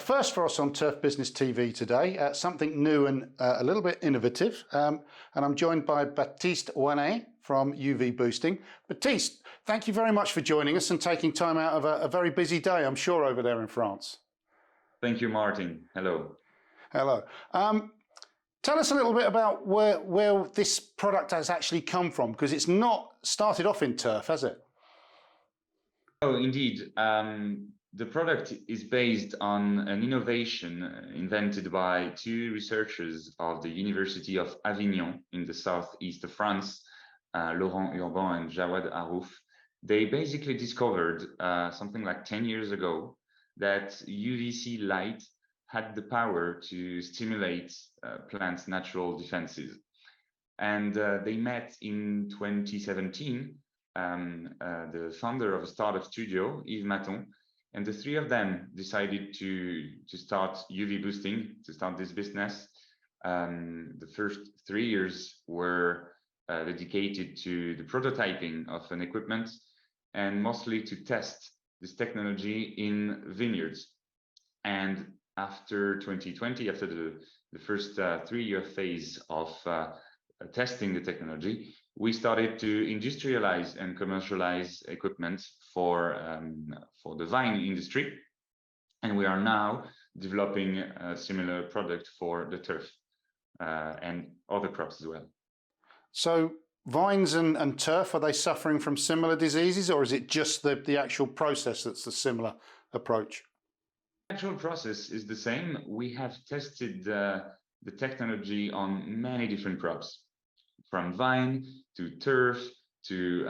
first for us on Turf Business TV today, something new and a little bit innovative. And I'm joined by Baptiste Rouesné from UV Boosting. Baptiste, thank you very much for joining us and taking time out of a very busy day, I'm sure, over there in France. Thank you, Martin. Hello. Hello. Tell us a little bit about where this product has actually come from, because it's not started off in turf, has it? Oh, indeed. The product is based on an innovation invented by two researchers of the University of Avignon in the southeast of France, Laurent Urban and Jawad Arouf. They basically discovered something like 10 years ago that UVC light had the power to stimulate plants' natural defenses. And they met in 2017, the founder of a startup studio, Yves Maton, and the three of them decided to start UV Boosting, to start this business. The first 3 years were dedicated to the prototyping of an equipment and mostly to test this technology in vineyards. And after 2020, after the first 3-year phase of testing the technology, we started to industrialize and commercialize equipment for the vine industry, and we are now developing a similar product for the turf and other crops as well. So vines and turf, are they suffering from similar diseases, or is it just the actual process that's the similar approach? The actual process is the same. We have tested the technology on many different crops, from vine to turf to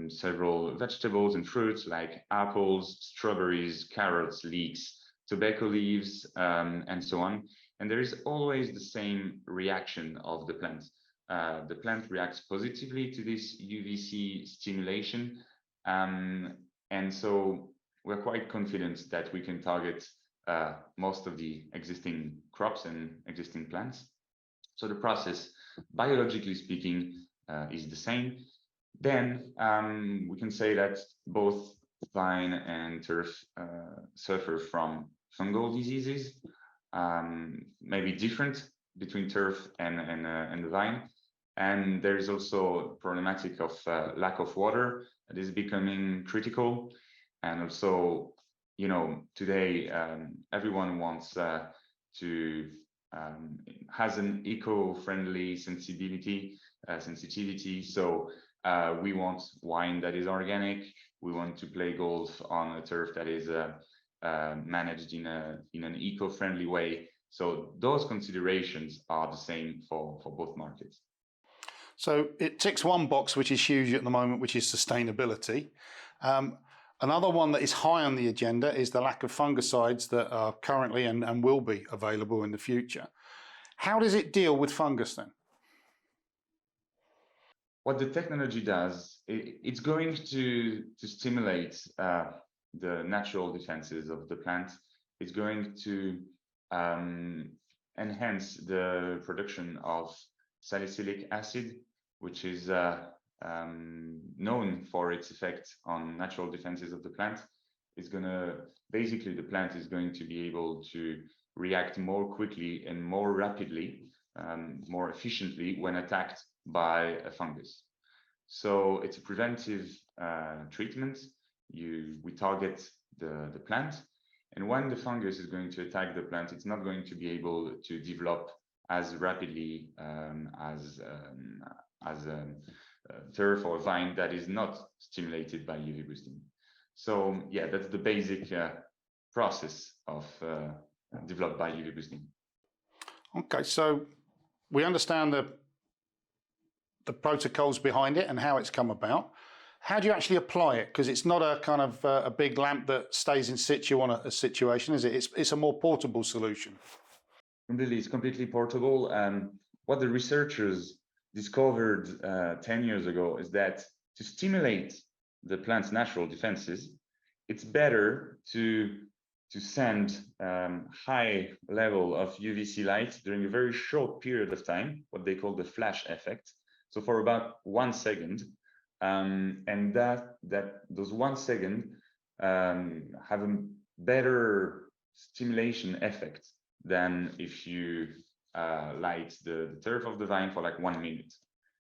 several vegetables and fruits like apples, strawberries, carrots, leeks, tobacco leaves, and so on. And there is always the same reaction of the plant. The plant reacts positively to this UVC stimulation. And so we're quite confident that we can target most of the existing crops and existing plants. So the process, biologically speaking, is the same. Then we can say that both vine and turf suffer from fungal diseases, maybe different between turf and the vine. And there is also problematic of lack of water that is becoming critical. And also, you know, today everyone wants has an eco-friendly sensitivity. So we want wine that is organic. We want to play golf on a turf that is managed in an eco-friendly way. So those considerations are the same for both markets. So it ticks one box, which is huge at the moment, which is sustainability. Another one that is high on the agenda is the lack of fungicides that are currently and will be available in the future. How does it deal with fungus then? What the technology does, it's going to stimulate the natural defenses of the plant. It's going to enhance the production of salicylic acid, which is known for its effect on natural defenses of the plant. It's basically the plant is going to be able to react more quickly and more rapidly, more efficiently when attacked by a fungus. So it's a preventive treatment. We target the plant, and when the fungus is going to attack the plant, it's not going to be able to develop as rapidly as turf or vine that is not stimulated by UV boosting. So yeah, that's the basic process of developed by UV boosting. Okay, so we understand the protocols behind it and how it's come about. How do you actually apply it? Because it's not a kind of a big lamp that stays in situ on a situation, is it? It's a more portable solution. Completely, it's completely portable. What the researchers discovered 10 years ago is that to stimulate the plant's natural defenses, it's better to send high level of UVC light during a very short period of time, what they call the flash effect. So for about 1 second, and those 1 second have a better stimulation effect than if you light the turf of the vine for like 1 minute.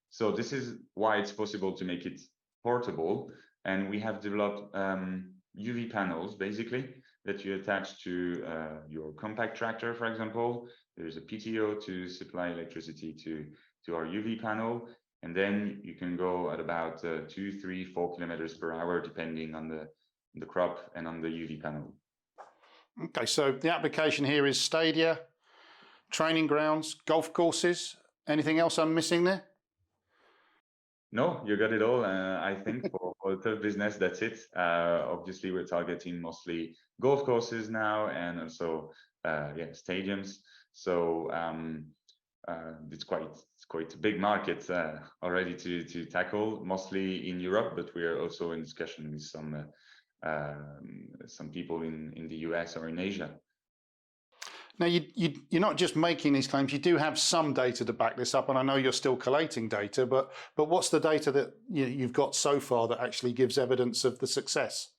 So this is why it's possible to make it portable. And we have developed UV panels, basically, that you attach to your compact tractor, for example. There's a PTO to supply electricity to our UV panel. And then you can go at about 2, 3, 4 kilometers per hour, depending on the crop and on the UV panel. Okay, so the application here is stadia, training grounds, golf courses. Anything else I'm missing there? No, you got it all. I think for the turf business, that's it. Obviously, we're targeting mostly golf courses now, and also stadiums. So it's quite a big market already to tackle, mostly in Europe, but we are also in discussion with some people in the US or in Asia. Now, you're not just making these claims, you do have some data to back this up, and I know you're still collating data, but what's the data that you've got so far that actually gives evidence of the success?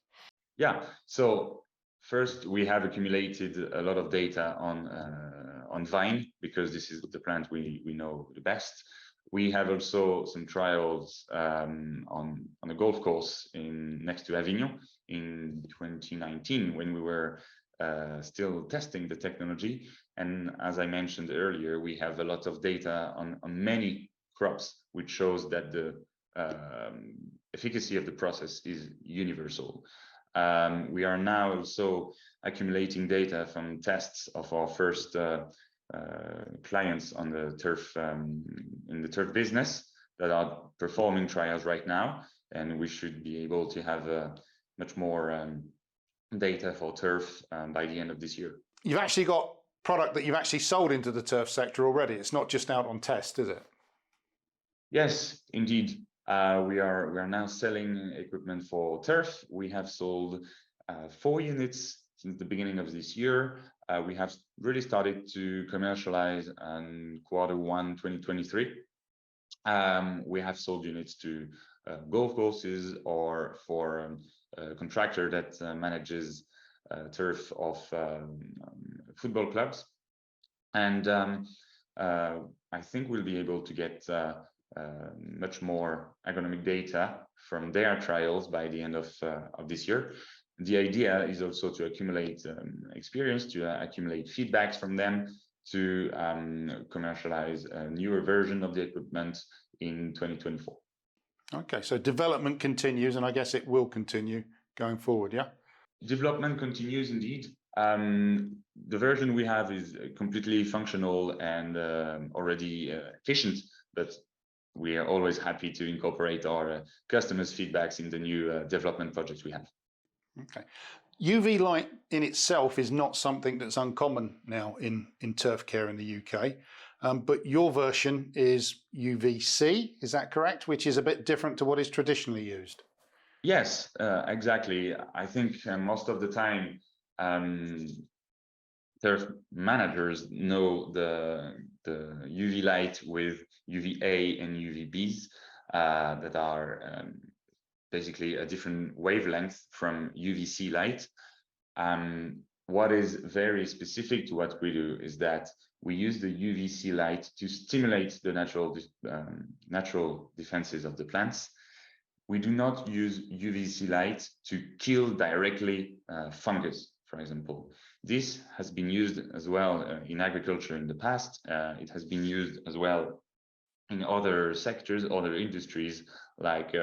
Yeah, so first we have accumulated a lot of data on vine, because this is the plant we know the best. We have also some trials on a golf course next to Avignon in 2019, when we were still testing the technology. And as I mentioned earlier, we have a lot of data on many crops, which shows that the efficacy of the process is universal. We are now also accumulating data from tests of our first clients on the turf in the turf business that are performing trials right now, and we should be able to have much more data for turf by the end of this year. You've actually got product that you've actually sold into the turf sector already. It's not just out on test, is it? Yes, indeed. We are now selling equipment for turf. We have sold 4 units since the beginning of this year. We have really started to commercialize in Q1 2023. We have sold units to golf courses or for a contractor that manages turf of football clubs. And I think we'll be able to get much more agronomic data from their trials by the end of this year. The idea is also to accumulate experience, to accumulate feedbacks from them, to commercialize a newer version of the equipment in 2024. Okay, so development continues, and I guess it will continue going forward, yeah? Development continues indeed. The version we have is completely functional and already efficient, but we are always happy to incorporate our customers' feedbacks in the new development projects we have. Okay. UV light in itself is not something that's uncommon now in turf care in the UK, but your version is UVC, is that correct? Which is a bit different to what is traditionally used. Yes, exactly. I think most of the time turf managers know the UV light with UVA and UVBs that are basically a different wavelength from UVC light. What is very specific to what we do is that we use the UVC light to stimulate the natural defenses of the plants. We do not use UVC light to kill directly fungus, for example. This has been used as well in agriculture in the past. It has been used as well in other sectors, other industries, like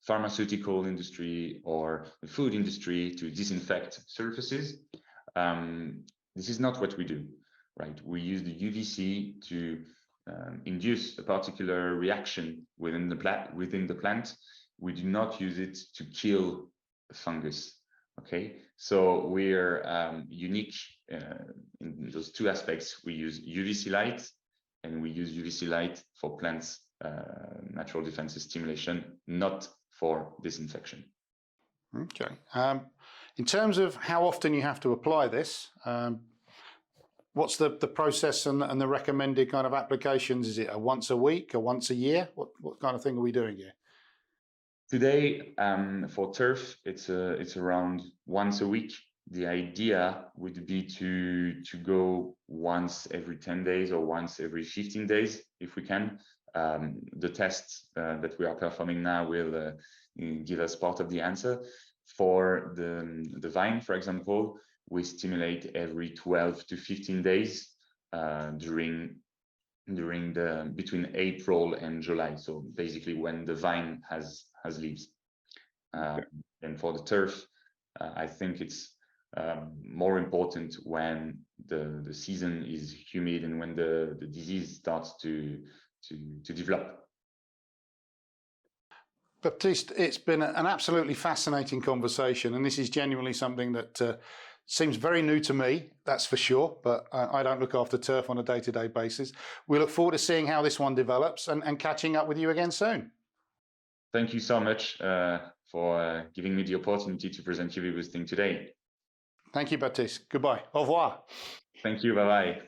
pharmaceutical industry or the food industry, to disinfect surfaces. This is not what we do, right? We use the UVC to induce a particular reaction within the plant. We do not use it to kill fungus. Okay, so we're unique in those two aspects. We use UVC light, and we use UVC light for plants' natural defenses stimulation, not for disinfection. Okay. In terms of how often you have to apply this, what's the process and the recommended kind of applications? Is it a once a week, or once a year? What kind of thing are we doing here? Today, for turf, it's around once a week, the idea would be to go once every 10 days or once every 15 days if we can. The tests that we are performing now will give us part of the answer. For the vine, for example, we stimulate every 12 to 15 days during between April and July. So basically when the vine has leaves. And for the turf, I think it's more important when the season is humid and when the disease starts to develop. Baptiste, it's been an absolutely fascinating conversation, and this is genuinely something that seems very new to me, that's for sure, but I don't look after turf on a day-to-day basis. We look forward to seeing how this one develops and catching up with you again soon. Thank you so much for giving me the opportunity to present you with this thing today. Thank you, Baptiste. Goodbye. Au revoir. Thank you. Bye-bye.